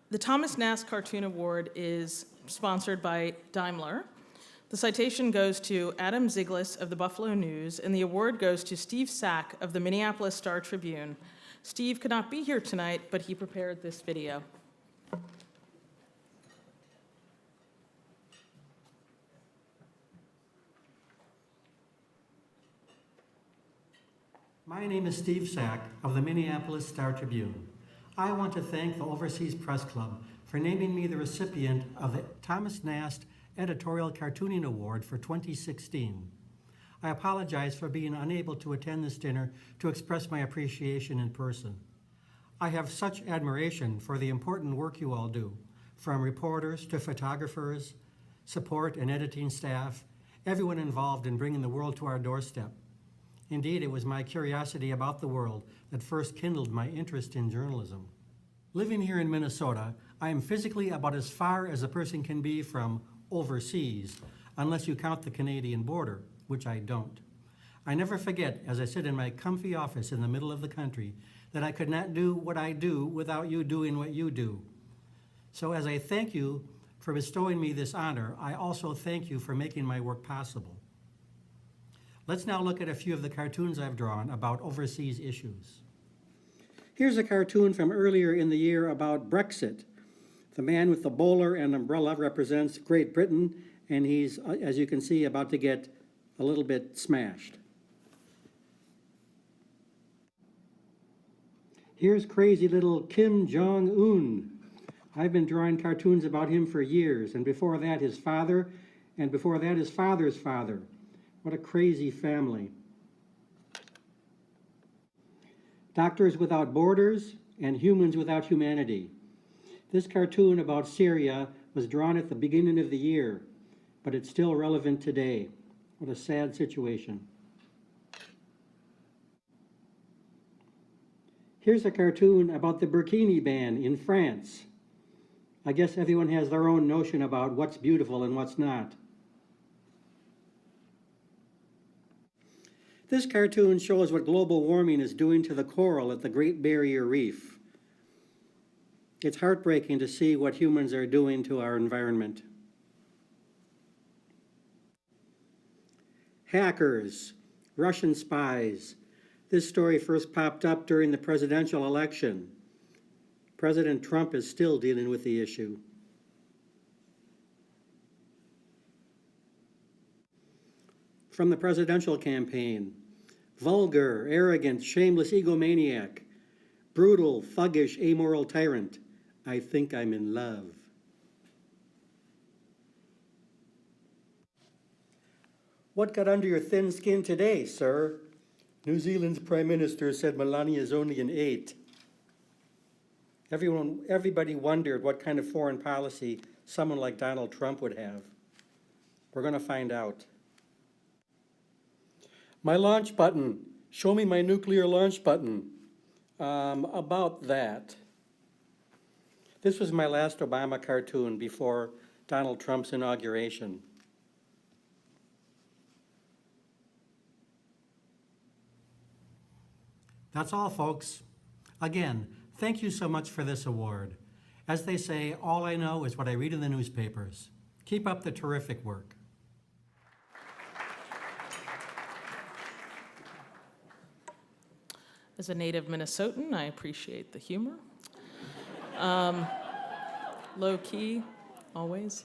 The Thomas Nast Cartoon Award is sponsored by Daimler. The citation goes to Adam Ziglis of the Buffalo News, and the award goes to Steve Sack of the Minneapolis Star-Tribune. Steve could not be here tonight, but he prepared this video. My name is Steve Sack of the Minneapolis Star-Tribune. I want to thank the Overseas Press Club for naming me the recipient of the Thomas Nast Editorial Cartooning Award for 2016. I apologize for being unable to attend this dinner to express my appreciation in person. I have such admiration for the important work you all do, from reporters to photographers, support and editing staff, everyone involved in bringing the world to our doorstep. Indeed, it was my curiosity about the world that first kindled my interest in journalism. Living here in Minnesota, I am physically about as far as a person can be from overseas, unless you count the Canadian border, which I don't. I never forget, as I sit in my comfy office in the middle of the country, that I could not do what I do without you doing what you do. So as I thank you for bestowing me this honor, I also thank you for making my work possible. Let's now look at a few of the cartoons I've drawn about overseas issues. Here's a cartoon from earlier in the year about Brexit. The man with the bowler and umbrella represents Great Britain, and he's, as you can see, about to get a little bit smashed. Here's crazy little Kim Jong-un. I've been drawing cartoons about him for years, and before that his father, and before that his father's father. What a crazy family. Doctors Without Borders and Humans Without Humanity. This cartoon about Syria was drawn at the beginning of the year, but it's still relevant today. What a sad situation. Here's a cartoon about the burkini ban in France. I guess everyone has their own notion about what's beautiful and what's not. This cartoon shows what global warming is doing to the coral at the Great Barrier Reef. It's heartbreaking to see what humans are doing to our environment. Hackers, Russian spies. This story first popped up during the presidential election. President Trump is still dealing with the issue. From the presidential campaign, vulgar, arrogant, shameless egomaniac, brutal, thuggish, amoral tyrant. I think I'm in love. What got under your thin skin today, sir? New Zealand's Prime Minister said Melania is only an 8. Everybody wondered what kind of foreign policy someone like Donald Trump would have. We're going to find out. My launch button. Show me my nuclear launch button. About that. This was my last Obama cartoon before Donald Trump's inauguration. That's all, folks. Again, thank you so much for this award. As they say, all I know is what I read in the newspapers. Keep up the terrific work. As a native Minnesotan, I appreciate the humor. Low key, always.